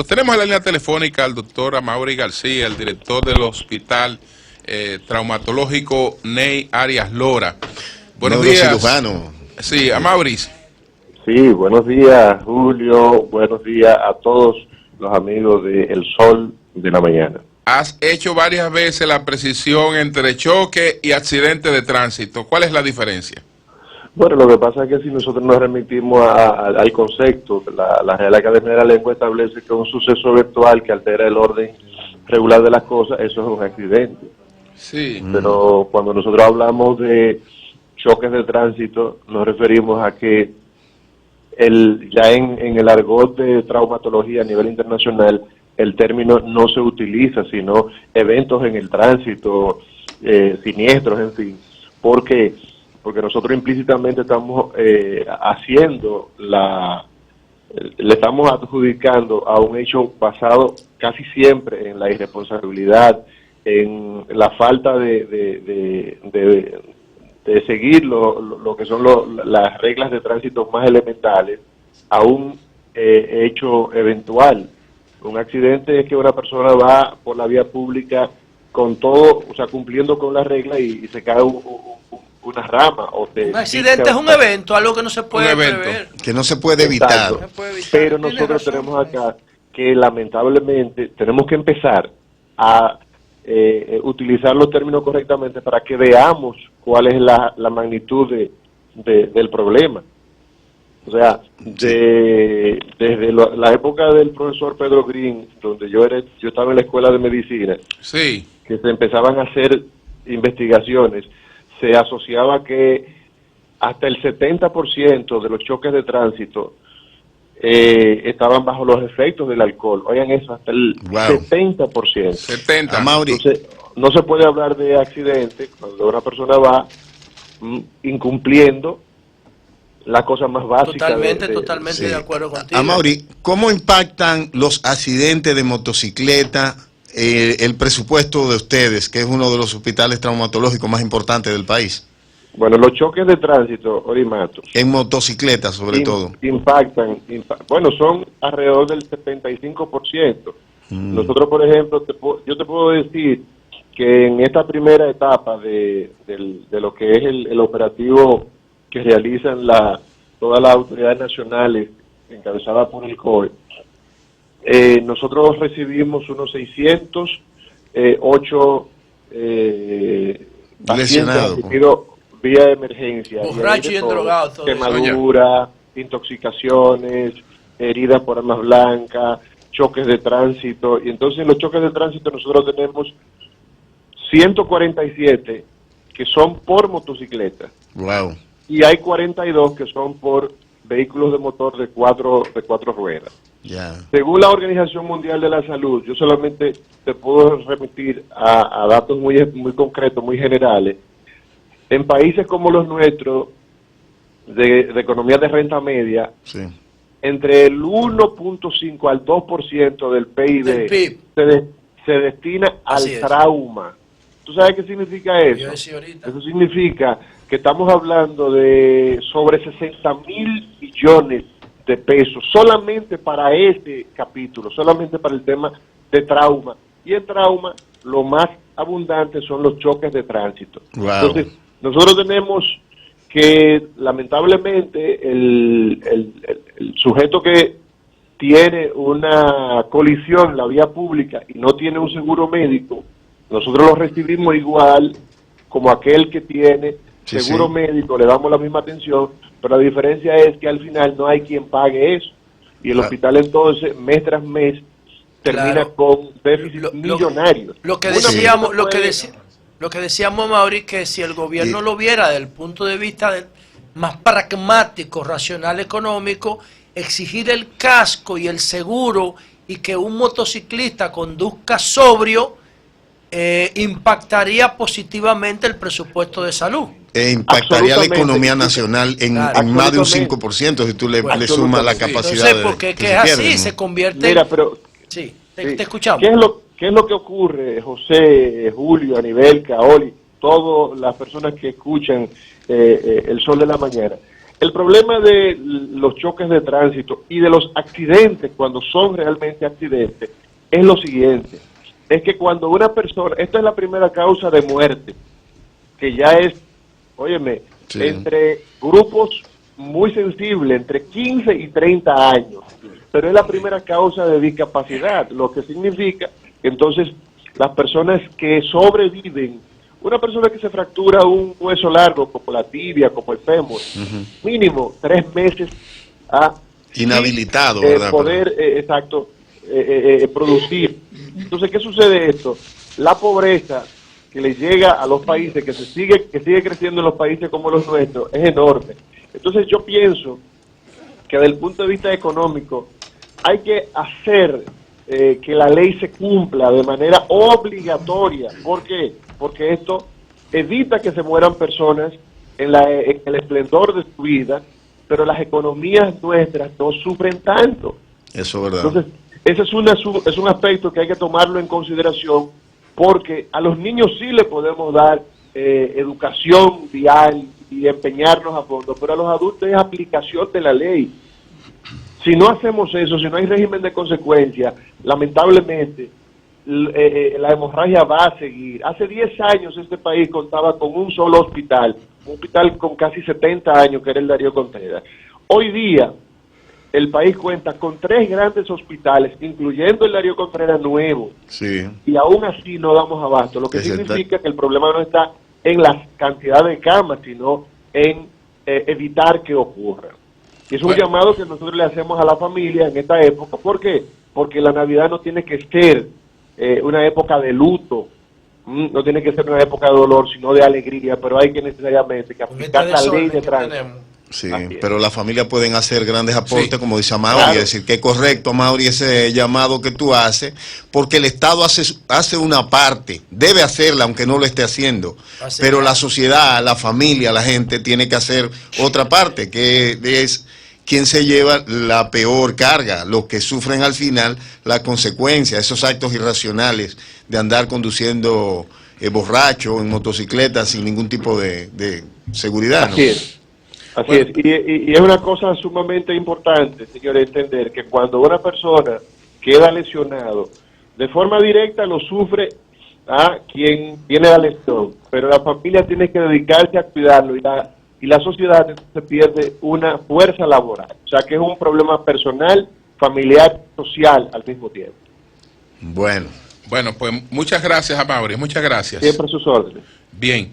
Tenemos en la línea telefónica al doctor Amaury García, el director del Hospital Traumatológico Ney Arias Lora. Buenos días. Neurocirujano. Sí, Amaury. Sí, buenos días, Julio. Buenos días a todos los amigos de El Sol de la Mañana. Has hecho varias veces la precisión entre choque y accidente de tránsito. ¿Cuál es la diferencia? Bueno, lo que pasa es que si nosotros nos remitimos al concepto, la Real Academia de la Lengua establece que un suceso virtual que altera el orden regular de las cosas, eso es un accidente. Sí. Pero cuando nosotros hablamos de choques de tránsito, nos referimos a que ya en el argot de traumatología a nivel internacional, el término no se utiliza, sino eventos en el tránsito, siniestros, en fin. ¿Por qué? Porque nosotros implícitamente estamos le estamos adjudicando a un hecho basado casi siempre en la irresponsabilidad, en la falta de seguir lo que son las reglas de tránsito más elementales, a un hecho eventual. Un accidente es que una persona va por la vía pública con todo, o sea, cumpliendo con las reglas y se cae una rama. Un accidente es un evento, algo que no se puede prever. Que no se puede evitar. Pero nosotros tenemos acá que lamentablemente tenemos que empezar a utilizar los términos correctamente para que veamos cuál es la magnitud del problema. O sea, desde la época del profesor Pedro Green, donde yo estaba en la escuela de medicina, sí, que se empezaban a hacer investigaciones, se asociaba que hasta el 70% de los choques de tránsito estaban bajo los efectos del alcohol. Oigan eso, hasta el 70%. 70%. Entonces, no se puede hablar de accidente cuando una persona va incumpliendo la cosa más básica. Totalmente de acuerdo contigo. Amaury, ¿cómo impactan los accidentes de motocicleta el presupuesto de ustedes, que es uno de los hospitales traumatológicos más importantes del país? Bueno, los choques de tránsito, Orimato, en motocicletas sobre todo, impactan, bueno, son alrededor del 75%. Nosotros, por ejemplo, yo te puedo decir que en esta primera etapa de lo que es el operativo que realizan todas las autoridades nacionales encabezadas por el COE, nosotros recibimos unos 608 lesionados vía de emergencia, borracho y endrogado, quemadura, intoxicaciones, heridas por armas blancas, choques de tránsito. Y entonces en los choques de tránsito nosotros tenemos 147 que son por motocicleta. Wow. Y hay 42 que son por vehículos de motor de cuatro ruedas. Yeah. Según la Organización Mundial de la Salud, yo solamente te puedo remitir a datos muy concretos, muy generales. En países como los nuestros, de economía de renta media, sí, entre el 1.5 al 2% del PIB se destina al trauma. ¿Tú sabes qué significa eso? Eso significa que estamos hablando de sobre 60.000 millones de pesos solamente para este capítulo, solamente para el tema de trauma. Y en trauma, lo más abundante son los choques de tránsito. Wow. Entonces, nosotros tenemos que, lamentablemente, el sujeto que tiene una colisión en la vía pública y no tiene un seguro médico, nosotros lo recibimos igual como aquel que tiene seguro médico, le damos la misma atención, pero la diferencia es que al final no hay quien pague eso. Y el hospital entonces, mes tras mes, termina con déficits millonarios. Lo que decíamos, Mauri, que si el gobierno lo viera desde el punto de vista más pragmático, racional, económico, exigir el casco y el seguro y que un motociclista conduzca sobrio, impactaría positivamente el presupuesto de salud. Impactaría la economía nacional en más de un 5% si tú le sumas la capacidad. Entonces, porque es así, se convierte. Mira, pero sí, te escuchamos. ¿Qué es lo que ocurre, José, Julio, Anibel, Caoli, todas las personas que escuchan El Sol de la Mañana? El problema de los choques de tránsito y de los accidentes, cuando son realmente accidentes, es lo siguiente. Es que cuando una persona, esta es la primera causa de muerte, que ya es, óyeme, Sí. entre grupos muy sensibles, entre 15 y 30 años, pero es la primera causa de discapacidad, lo que significa que entonces las personas que sobreviven, una persona que se fractura un hueso largo, como la tibia, como el fémur, mínimo 3 meses a Inhabilitado, ¿verdad? poder, exacto, producir. Entonces, ¿qué sucede esto? La pobreza que le llega a los países, que sigue creciendo en los países como los nuestros, es enorme. Entonces yo pienso que desde el punto de vista económico hay que hacer que la ley se cumpla de manera obligatoria. ¿Por qué? Porque esto evita que se mueran personas en el esplendor de su vida, pero las economías nuestras no sufren tanto. Eso es verdad. Entonces, ese es un aspecto que hay que tomarlo en consideración, porque a los niños sí le podemos dar educación vial y empeñarnos a fondo, pero a los adultos es aplicación de la ley. Si no hacemos eso, si no hay régimen de consecuencia, lamentablemente la hemorragia va a seguir. Hace 10 años este país contaba con un solo hospital, un hospital con casi 70 años, que era el Darío Contreras. Hoy día el país cuenta con 3 grandes hospitales, incluyendo el Darío Contreras nuevo, Sí. y aún así no damos abasto, lo que significa que el problema no está en la cantidad de camas, sino en evitar que ocurra. Y es un llamado que nosotros le hacemos a la familia en esta época. ¿Por qué? Porque la Navidad no tiene que ser una época de luto, no tiene que ser una época de dolor, sino de alegría, pero hay que necesariamente que aplicar la ley de tránsito. Sí, Así es. pero las familias pueden hacer grandes aportes, Sí. como dice Amaury, Claro. es decir, que es correcto, Amaury, ese llamado que tú haces, porque el Estado hace una parte, debe hacerla aunque no lo esté haciendo, Así pero es. la sociedad, la familia, la gente tiene que hacer otra parte, que es quien se lleva la peor carga, los que sufren al final la consecuencia, esos actos irracionales de andar conduciendo borracho en motocicleta sin ningún tipo de seguridad, ¿no? Así es. Así Bueno. es, y es una cosa sumamente importante, señores, entender que cuando una persona queda lesionado, de forma directa lo sufre a quien tiene la lesión, pero la familia tiene que dedicarse a cuidarlo y la sociedad se pierde una fuerza laboral. O sea que es un problema personal, familiar, social al mismo tiempo. Bueno. Bueno, pues muchas gracias, Amaury, muchas gracias. Siempre a sus órdenes. Bien.